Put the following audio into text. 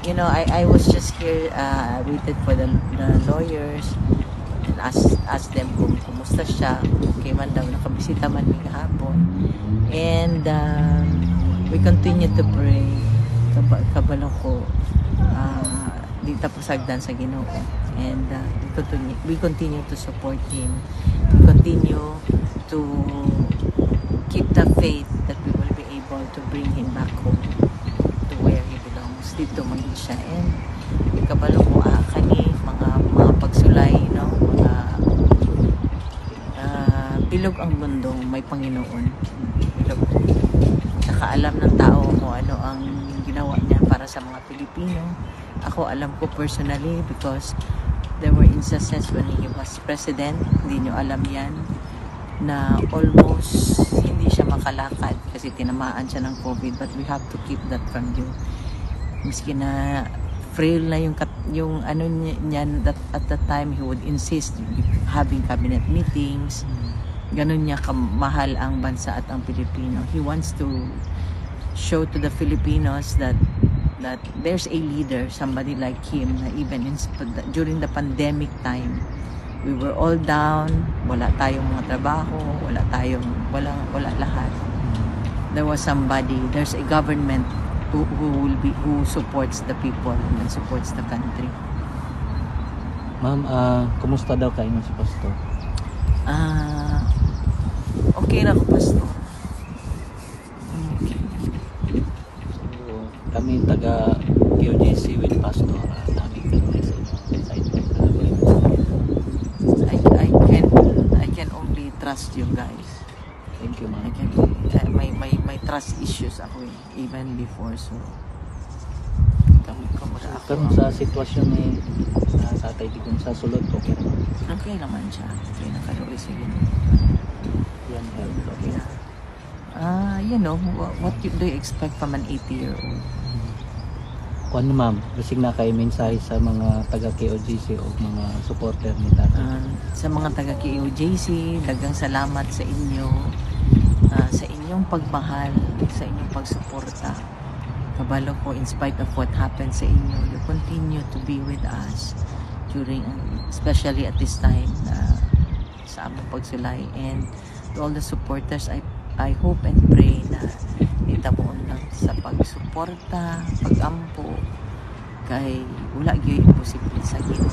I was just here, waited for the lawyers and asked them kung kumusta siya, okay man daw, nakabisita man may kahapon. And we continue to pray. Kabalo ko, di tapos sagdan sa Ginoo. And we continue to support him. We continue to keep the faith that we will be able to bring him back home to where he belongs. Dito man siya. And kabalo ko kani mga pagsulay, mga bilog ang mundo, may Panginoon. Bilog. Nakaalam ng tao mo ano ang ginawa niya para sa mga Pilipino. Ako alam ko personally because there were instances when he was president, hindi nyo alam yan, na almost hindi siya makalakad kasi tinamaan siya ng COVID, but we have to keep that from you. Miski na frail na yung ano niya, that at that time he would insist having cabinet meetings. Ganun niya kamahal ang bansa at ang Pilipino. He wants to show to the Filipinos that there's a leader, somebody like him, na even during the pandemic time, we were all down, wala tayong mga trabaho, wala lahat. There was somebody, there's a government who supports the people and supports the country. Ma'am, kumusta daw kayo si Pastor? Okay na ako, Pastor. Kami taga QJC with Pastor, namin kami sa inyo. I can only trust you guys. Thank you, ma'am. May trust issues ako even before, so Karon sa sitwasyon ni sa tatay di kung sa sulod ko kaya okay naman siya. Okay na kaluwi sige. Yan health okay na. What do you expect from an 80-year-old? Kuan ma'am, bisig na kay mensahe sa mga taga KOJC o mga supporter ni tatay. Sa mga taga KOJC, daghang salamat sa inyo, sa inyong pagmahal, sa inyong pagsuporta. Kabalo ko, in spite of what happened sa inyo, you continue to be with us during, especially at this time, sa among pagsulay. And to all the supporters, I hope and pray na itabuon lang sa pagsuporta, pagampo, kay wala gyud imposible sa Ginoo.